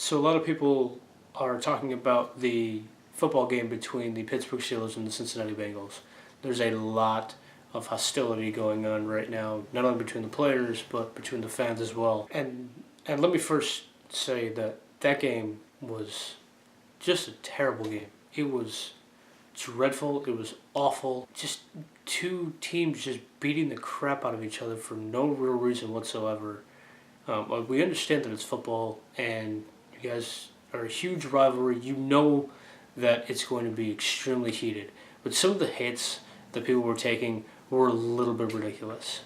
So a lot of people are talking about the football game between the Pittsburgh Steelers and the Cincinnati Bengals. There's a lot of hostility going on right now, not only between the players but between the fans as well. And let me first say that that game was just a terrible game. It was dreadful. It was awful. Just two teams just beating the crap out of each other for no real reason whatsoever. We understand that it's football, and you guys are a huge rivalry. You know that it's going to be extremely heated. But some of the hits that people were taking were a little bit ridiculous,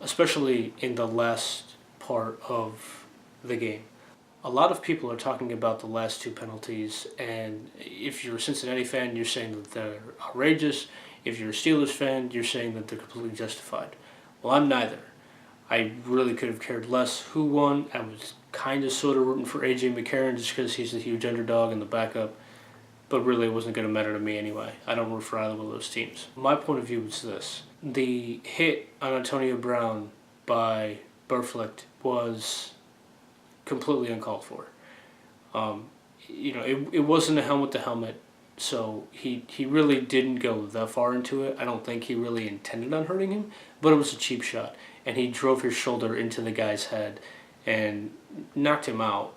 especially in the last part of the game. A lot of people are talking about the last two penalties, and if you're a Cincinnati fan, you're saying that they're outrageous. If you're a Steelers fan, you're saying that they're completely justified. Well, I'm neither. I really could have cared less who won. I was kind of sort of rooting for A.J. McCarron just because he's the huge underdog and the backup, but really it wasn't going to matter to me anyway. I don't root for either of those teams. My point of view is this. The hit on Antonio Brown by Burflicht was completely uncalled for. It wasn't a helmet to helmet, so he really didn't go that far into it. I don't think he really intended on hurting him, but it was a cheap shot, and he drove his shoulder into the guy's head and knocked him out.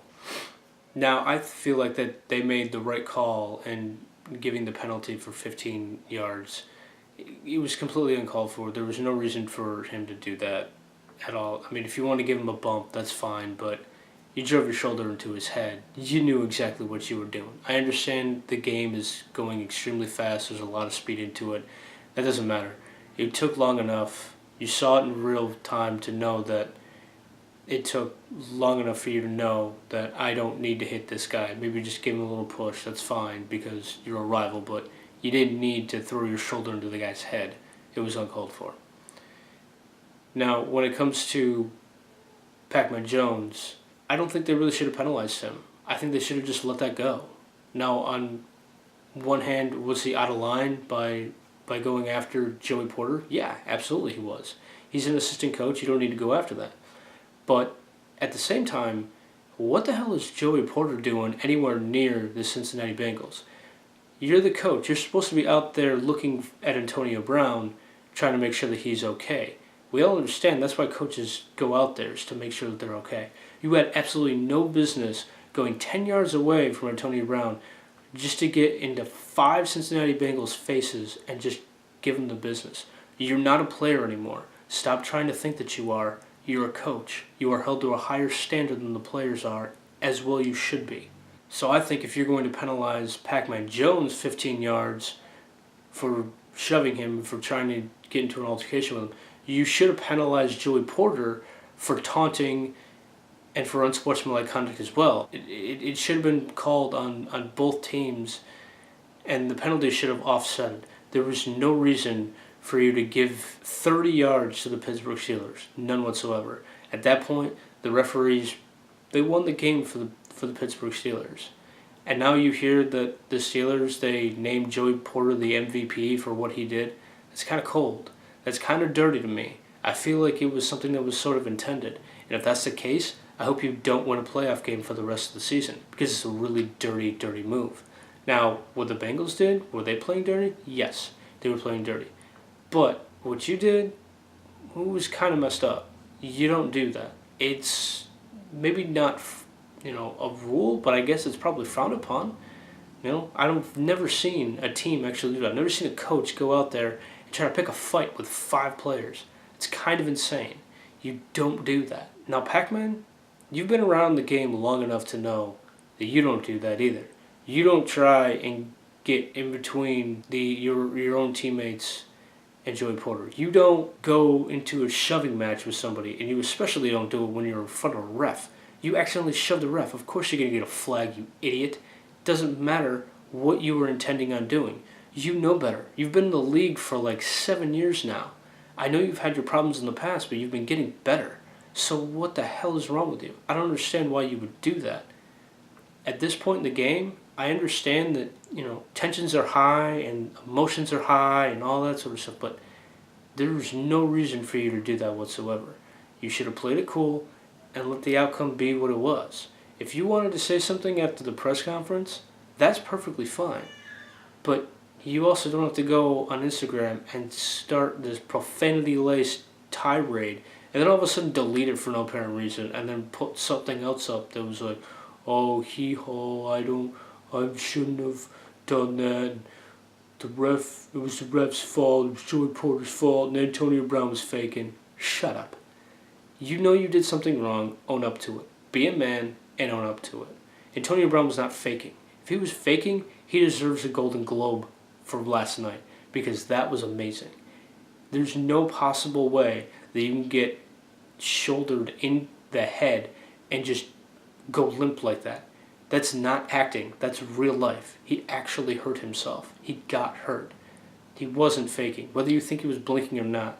Now, I feel like that they made the right call in giving the penalty for 15 yards. It was completely uncalled for. There was no reason for him to do that at all. I mean, if you want to give him a bump, that's fine, but you drove your shoulder into his head. You knew exactly what you were doing. I understand the game is going extremely fast. There's a lot of speed into it. That doesn't matter. It took long enough. You saw it in real time to know that it took long enough for you to know that I don't need to hit this guy. Maybe just give him a little push. That's fine because you're a rival, but you didn't need to throw your shoulder into the guy's head. It was uncalled for. Now, when it comes to Pac-Man Jones, I don't think they really should have penalized him. I think they should have just let that go. Now, on one hand, was he out of line by going after Joey Porter? Yeah, absolutely he was. He's an assistant coach. You don't need to go after that. But at the same time, what the hell is Joey Porter doing anywhere near the Cincinnati Bengals? You're the coach. You're supposed to be out there looking at Antonio Brown, trying to make sure that he's okay. We all understand that's why coaches go out there, is to make sure that they're okay. You had absolutely no business going 10 yards away from Antonio Brown just to get into 5 Cincinnati Bengals faces and just give them the business. You're not a player anymore. Stop trying to think that you are. You're a coach. You are held to a higher standard than the players are, as well you should be. So I think if you're going to penalize Pac-Man Jones 15 yards for shoving him, for trying to get into an altercation with him, you should have penalized Joey Porter for taunting and for unsportsmanlike conduct as well. It should have been called on both teams, and the penalty should have offset it. There was no reason for you to give 30 yards to the Pittsburgh Steelers. None whatsoever. At that point, the referees, they won the game for the Pittsburgh Steelers. And now you hear that the Steelers, they named Joey Porter the MVP for what he did. It's kind of cold. That's kind of dirty to me. I feel like it was something that was sort of intended. And if that's the case, I hope you don't win a playoff game for the rest of the season, because it's a really dirty, dirty move. Now, what the Bengals did, were they playing dirty? Yes, they were playing dirty. But what you did was kind of messed up. You don't do that. It's maybe not, a rule, but I guess it's probably frowned upon. I've never seen a team actually do that. I've never seen a coach go out there and try to pick a fight with 5 players. It's kind of insane. You don't do that. Now, Pac-Man, you've been around the game long enough to know that you don't do that either. You don't try and get in between your own teammates and Joey Porter. You don't go into a shoving match with somebody, and you especially don't do it when you're in front of a ref. You accidentally shove the ref. Of course you're going to get a flag, you idiot. Doesn't matter what you were intending on doing. You know better. You've been in the league for like 7 years now. I know you've had your problems in the past, but you've been getting better. So what the hell is wrong with you? I don't understand why you would do that. At this point in the game, I understand that, tensions are high and emotions are high and all that sort of stuff, but there's no reason for you to do that whatsoever. You should have played it cool and let the outcome be what it was. If you wanted to say something after the press conference, that's perfectly fine. But you also don't have to go on Instagram and start this profanity-laced tirade and then all of a sudden delete it for no apparent reason and then put something else up that was like, oh, I shouldn't have done that. It was the ref's fault, it was Joey Porter's fault, and Antonio Brown was faking. Shut up. You know you did something wrong, own up to it. Be a man and own up to it. Antonio Brown was not faking. If he was faking, he deserves a Golden Globe for last night because that was amazing. There's no possible way that you can get shouldered in the head and just go limp like that. That's not acting. That's real life. He actually hurt himself. He got hurt. He wasn't faking. Whether you think he was blinking or not,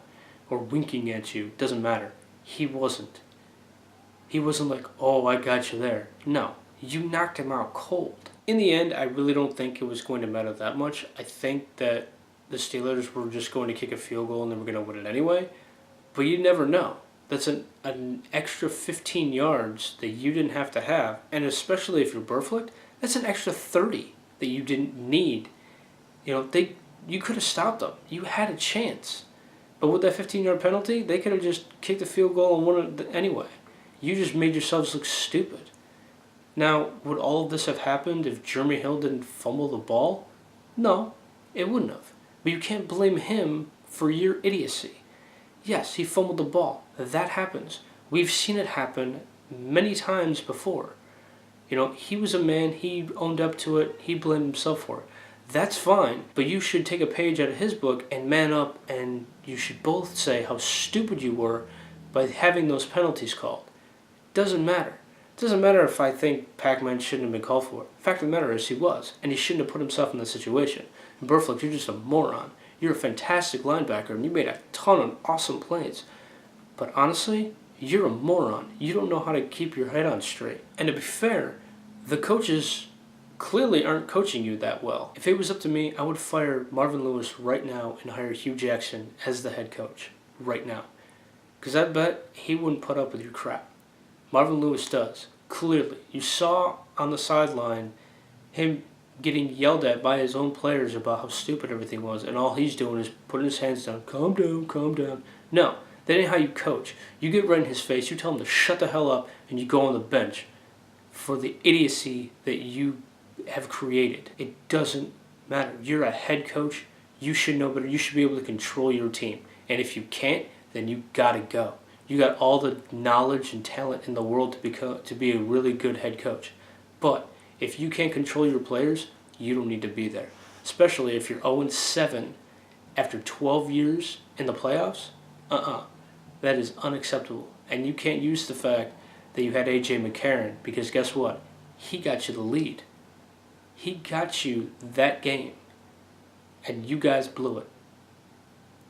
or winking at you, doesn't matter. He wasn't. He wasn't like, oh, I got you there. No, you knocked him out cold. In the end, I really don't think it was going to matter that much. I think that the Steelers were just going to kick a field goal and they were going to win it anyway. But you never know. That's an extra 15 yards that you didn't have to have. And especially if you're Burflicht, that's an extra 30 that you didn't need. You could have stopped them. You had a chance. But with that 15-yard penalty, they could have just kicked the field goal and won it anyway. You just made yourselves look stupid. Now, would all of this have happened if Jeremy Hill didn't fumble the ball? No, it wouldn't have. But you can't blame him for your idiocy. Yes, he fumbled the ball. That happens. We've seen it happen many times before. He was a man, he owned up to it, he blamed himself for it. That's fine, but you should take a page out of his book and man up, and you should both say how stupid you were by having those penalties called. Doesn't matter. It doesn't matter if I think Pac-Man shouldn't have been called for it. The fact of the matter is he was, and he shouldn't have put himself in that situation. And Burflicht, you're just a moron. You're a fantastic linebacker, and you made a ton of awesome plays. But honestly, you're a moron. You don't know how to keep your head on straight. And to be fair, the coaches clearly aren't coaching you that well. If it was up to me, I would fire Marvin Lewis right now and hire Hugh Jackson as the head coach right now. Because I bet he wouldn't put up with your crap. Marvin Lewis does. Clearly. You saw on the sideline him getting yelled at by his own players about how stupid everything was, and all he's doing is putting his hands down. Calm down, calm down. No, that ain't how you coach. You get right in his face, you tell him to shut the hell up, and you go on the bench for the idiocy that you have created. It doesn't matter. You're a head coach. You should know better. You should be able to control your team. And if you can't, then you gotta go. You got all the knowledge and talent in the world to be a really good head coach. But if you can't control your players, you don't need to be there. Especially if you're 0-7 after 12 years in the playoffs. That is unacceptable. And you can't use the fact that you had A.J. McCarron, because guess what? He got you the lead. He got you that game. And you guys blew it.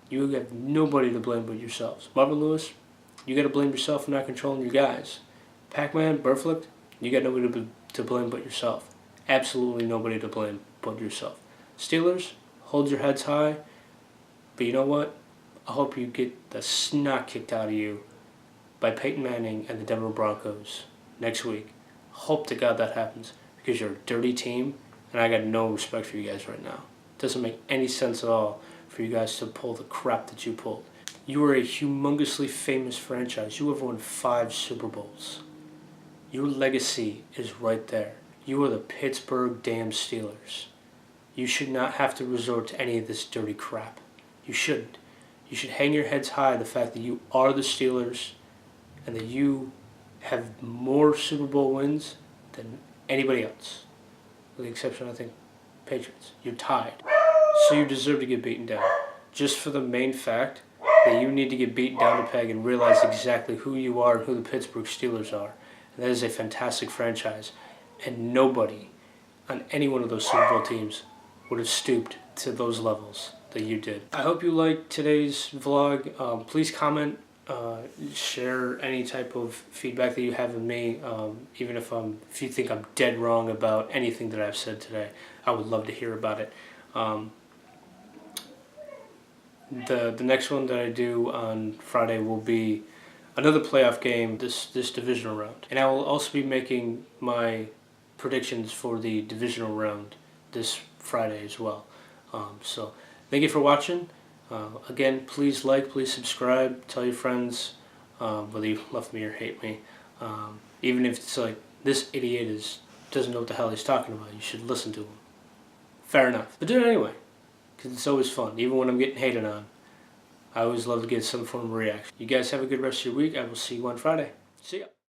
You have nobody to blame but yourselves. Marvin Lewis, you got to blame yourself for not controlling your guys. Pac-Man, Burflicht, you got nobody to blame but yourself. Absolutely nobody to blame but yourself. Steelers, hold your heads high. But you know what? I hope you get the snot kicked out of you by Peyton Manning and the Denver Broncos next week. Hope to God that happens, because you're a dirty team, and I got no respect for you guys right now. It doesn't make any sense at all for you guys to pull the crap that you pulled. You are a humongously famous franchise. You have won 5 Super Bowls. Your legacy is right there. You are the Pittsburgh damn Steelers. You should not have to resort to any of this dirty crap. You shouldn't. You should hang your heads high the fact that you are the Steelers and that you have more Super Bowl wins than anybody else. With the exception, I think, Patriots. You're tied. So you deserve to get beaten down. Just for the main fact that you need to get beaten down to peg and realize exactly who you are and who the Pittsburgh Steelers are. And that is a fantastic franchise. And nobody on any one of those Super Bowl teams would have stooped to those levels that you did. I hope you liked today's vlog. Please comment, share any type of feedback that you have of me, even if you think I'm dead wrong about anything that I've said today. I would love to hear about it. The next one that I do on Friday will be another playoff game this divisional round. And I will also be making my predictions for the divisional round this Friday as well. So thank you for watching. Again, please like, please subscribe, tell your friends, whether you love me or hate me. Even if it's like, this idiot doesn't know what the hell he's talking about, you should listen to him. Fair enough. But do it anyway, because it's always fun. Even when I'm getting hated on, I always love to get some form of reaction. You guys have a good rest of your week. I will see you on Friday. See ya.